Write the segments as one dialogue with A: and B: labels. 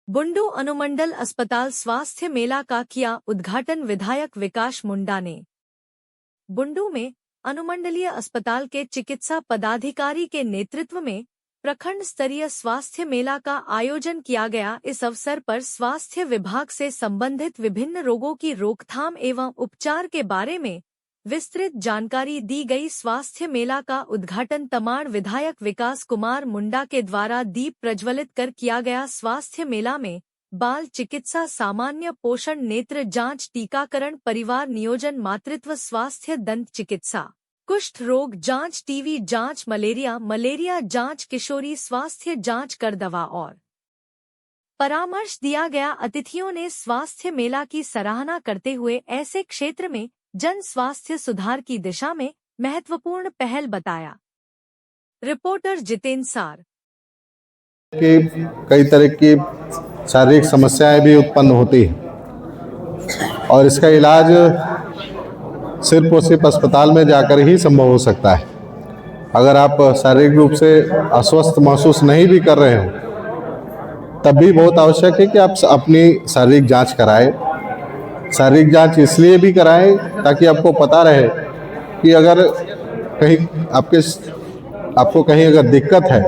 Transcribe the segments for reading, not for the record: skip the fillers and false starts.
A: बुंडू अनुमंडल अस्पताल स्वास्थ्य मेला का किया उद्घाटन विधायक विकास मुंडा ने। बुंडू में अनुमंडलीय अस्पताल के चिकित्सा पदाधिकारी के नेतृत्व में प्रखंड स्तरीय स्वास्थ्य मेला का आयोजन किया गया। इस अवसर पर स्वास्थ्य विभाग से संबंधित विभिन्न रोगों की रोकथाम एवं उपचार के बारे में विस्तृत जानकारी दी गई। स्वास्थ्य मेला का उद्घाटन तमाड़ विधायक विकास कुमार मुंडा के द्वारा दीप प्रज्वलित कर किया गया। स्वास्थ्य मेला में बाल चिकित्सा, सामान्य पोषण, नेत्र जांच, टीकाकरण, परिवार नियोजन, मातृत्व स्वास्थ्य, दंत चिकित्सा, कुष्ठ रोग जांच, टीबी जांच, मलेरिया जांच, किशोरी स्वास्थ्य जांच कर दवा और परामर्श दिया गया। अतिथियों ने स्वास्थ्य मेला की सराहना करते हुए ऐसे क्षेत्र में जन स्वास्थ्य सुधार की दिशा में महत्वपूर्ण पहल बताया। रिपोर्टर जितेंद्र सार।
B: कि कई तरह की शारीरिक समस्याएं भी उत्पन्न होती हैं और इसका इलाज सिर्फ और सिर्फ अस्पताल में जाकर ही संभव हो सकता है। अगर आप शारीरिक रूप से अस्वस्थ महसूस नहीं भी कर रहे हो तब भी बहुत आवश्यक है कि आप अपनी शारीरिक जांच कराएं। शारीरिक जांच इसलिए भी कराएं ताकि आपको पता रहे कि अगर कहीं आपको कहीं अगर दिक्कत है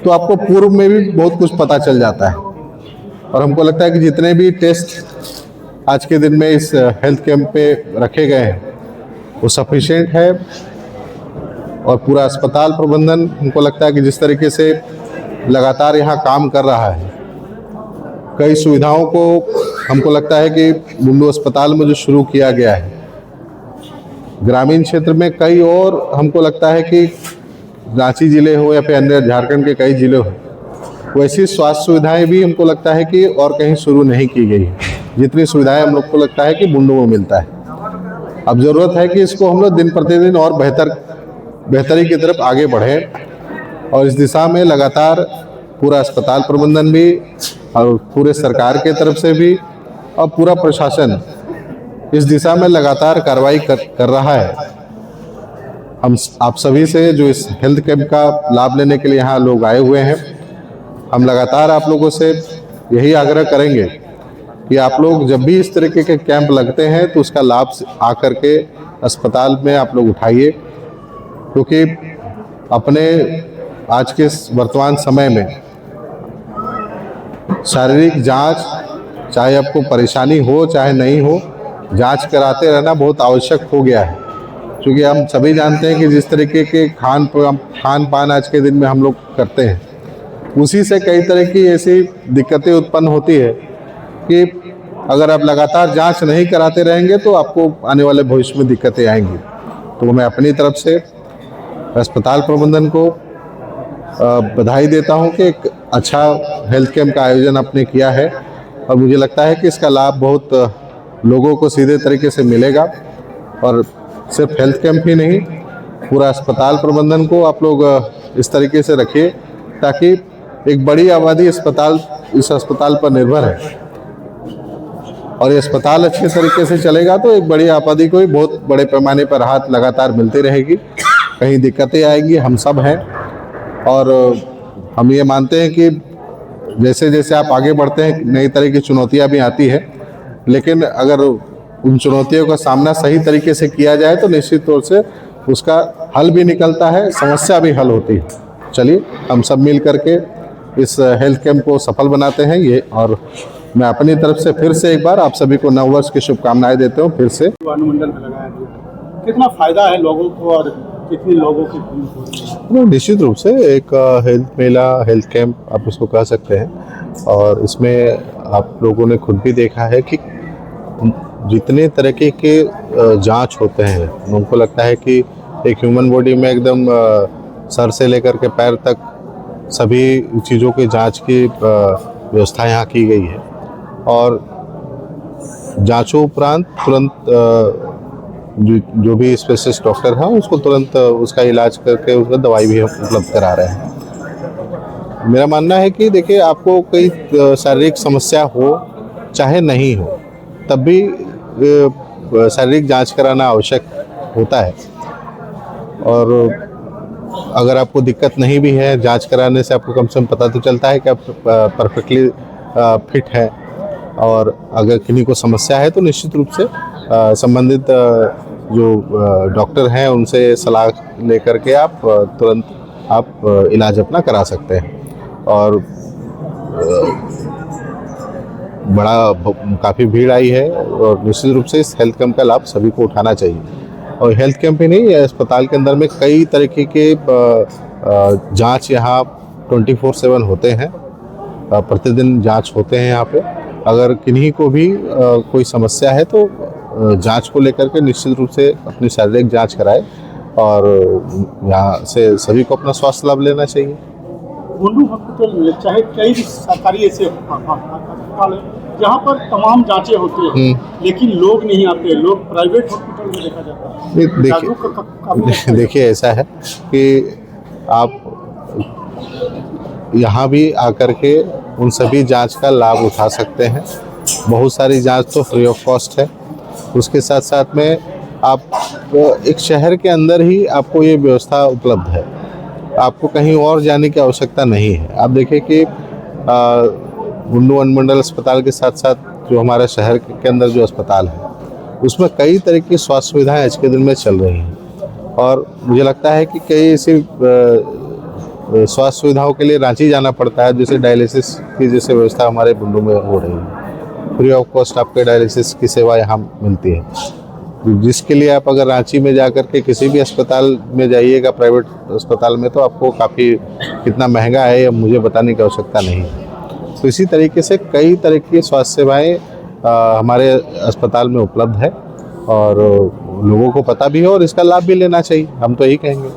B: तो आपको पूर्व में भी बहुत कुछ पता चल जाता है। और हमको लगता है कि जितने भी टेस्ट आज के दिन में इस हेल्थ कैंप पे रखे गए हैं वो सफिशिएंट है। और पूरा अस्पताल प्रबंधन हमको लगता है कि जिस तरीके से लगातार यहाँ काम कर रहा है, कई सुविधाओं को हमको लगता है कि बुंडू अस्पताल में जो शुरू किया गया है, ग्रामीण क्षेत्र में कई और हमको लगता है कि रांची जिले हो या फिर अन्य झारखंड के कई जिले हो, वैसी स्वास्थ्य सुविधाएं भी हमको लगता है कि और कहीं शुरू नहीं की गई है। जितनी सुविधाएं हम लोग को लगता है कि बुंडू में मिलता है। अब ज़रूरत है कि इसको हम लोग दिन प्रतिदिन और बेहतरी की तरफ आगे बढ़ें और इस दिशा में लगातार पूरा अस्पताल प्रबंधन भी और पूरे सरकार के तरफ से भी और पूरा प्रशासन इस दिशा में लगातार कार्रवाई कर रहा है। हम आप सभी से जो इस हेल्थ कैंप का लाभ लेने के लिए यहाँ लोग आए हुए हैं, हम लगातार आप लोगों से यही आग्रह करेंगे कि आप लोग जब भी इस तरीके के कैंप लगते हैं तो उसका लाभ आकर के अस्पताल में आप लोग उठाइए, क्योंकि अपने आज के वर्तमान समय में शारीरिक जांच, चाहे आपको परेशानी हो चाहे नहीं हो, जांच कराते रहना बहुत आवश्यक हो गया है। क्योंकि हम सभी जानते हैं कि जिस तरीके के खान पान आज के दिन में हम लोग करते हैं, उसी से कई तरह की ऐसी दिक्कतें उत्पन्न होती है कि अगर आप लगातार जांच नहीं कराते रहेंगे तो आपको आने वाले भविष्य में दिक्कतें आएंगी। तो मैं अपनी तरफ से अस्पताल प्रबंधन को बधाई देता हूं कि एक अच्छा हेल्थ कैंप का आयोजन आपने किया है और मुझे लगता है कि इसका लाभ बहुत लोगों को सीधे तरीके से मिलेगा। और सिर्फ हेल्थ कैंप ही नहीं, पूरा अस्पताल प्रबंधन को आप लोग इस तरीके से रखिए ताकि एक बड़ी आबादी इस अस्पताल पर निर्भर है और ये अस्पताल अच्छे तरीके से चलेगा तो एक बड़ी आबादी को भी बहुत बड़े पैमाने पर राहत लगातार मिलती रहेगी। कहीं दिक्कतें आएंगी, हम सब हैं और हम ये मानते हैं कि जैसे जैसे आप आगे बढ़ते हैं नई तरह की चुनौतियां भी आती है, लेकिन अगर उन चुनौतियों का सामना सही तरीके से किया जाए तो निश्चित तौर से उसका हल भी निकलता है, समस्या भी हल होती है। चलिए हम सब मिल करके इस हेल्थ कैंप को सफल बनाते हैं ये। और मैं अपनी तरफ से फिर से एक बार आप सभी को नव वर्ष की शुभकामनाएं देता हूँ। फिर से
C: अनुमंडल में लगाया गया, कितना फायदा है लोगों को और कितने लोगों की?
B: निश्चित रूप से एक हेल्थ मेला, हेल्थ कैंप आप उसको कह सकते हैं। और इसमें आप लोगों ने खुद भी देखा है कि जितने तरीके के जांच होते हैं, उनको लगता है कि एक ह्यूमन बॉडी में एकदम सर से लेकर के पैर तक सभी चीज़ों की जांच की व्यवस्था यहाँ की गई है। और जांचों उपरांत तुरंत जो भी स्पेशलिस्ट डॉक्टर हैं उसको तुरंत उसका इलाज करके उसका दवाई भी उपलब्ध करा रहे हैं। मेरा मानना है कि देखिए, आपको कोई शारीरिक समस्या हो चाहे नहीं हो, तब भी शारीरिक जांच कराना आवश्यक होता है। और अगर आपको दिक्कत नहीं भी है, जांच कराने से आपको कम से कम पता तो चलता है कि आप परफेक्टली फिट है, और अगर किन्हीं को समस्या है तो निश्चित रूप से संबंधित जो डॉक्टर हैं उनसे सलाह लेकर के आप तुरंत आप इलाज अपना करा सकते हैं। और काफ़ी भीड़ आई है और निश्चित रूप से इस हेल्थ कैंप का लाभ सभी को उठाना चाहिए। और हेल्थ कैंप ही नहीं, अस्पताल के अंदर में कई तरीके के जांच यहाँ 24/7 होते हैं, प्रतिदिन जांच होते हैं यहाँ पे। अगर किन्हीं को भी कोई समस्या है तो जांच को लेकर के निश्चित रूप से अपनी शारीरिक जांच कराए, और यहाँ से सभी को अपना स्वास्थ्य लाभ लेना चाहिए।
C: बुंडू हॉस्पिटल में चाहे कई सरकारी ऐसे अस्पताल है जहाँ पर तमाम जांचें होती हैं, लेकिन लोग नहीं आते, लोग प्राइवेट हॉस्पिटल में देखा जाता है।
B: देखिए ऐसा है कि आप यहाँ भी आकर के उन सभी जांच का लाभ उठा सकते हैं। बहुत सारी जांच तो फ्री ऑफ कॉस्ट है। उसके साथ साथ में आप एक शहर के अंदर ही आपको ये व्यवस्था उपलब्ध है, आपको कहीं और जाने की आवश्यकता नहीं है। आप देखिए कि बुंडू अनुमंडल अस्पताल के साथ साथ जो हमारे शहर के अंदर जो अस्पताल है उसमें कई तरह की स्वास्थ्य सुविधाएं आज के दिन में चल रही हैं, और मुझे लगता है कि कई ऐसी स्वास्थ्य सुविधाओं के लिए रांची जाना पड़ता है, जैसे डायलिसिस की जैसे व्यवस्था हमारे बुंडू में हो रही है। फ्री ऑफ कॉस्ट आपके डायलिसिस की सेवा यहाँ मिलती है, जिसके लिए आप अगर रांची में जाकर के किसी भी अस्पताल में जाइएगा, प्राइवेट अस्पताल में, तो आपको काफ़ी कितना महंगा है ये मुझे बताने की आवश्यकता नहीं है। तो इसी तरीके से कई तरह की स्वास्थ्य सेवाएं हमारे अस्पताल में उपलब्ध है, और लोगों को पता भी है और इसका लाभ भी लेना चाहिए, हम तो यही कहेंगे।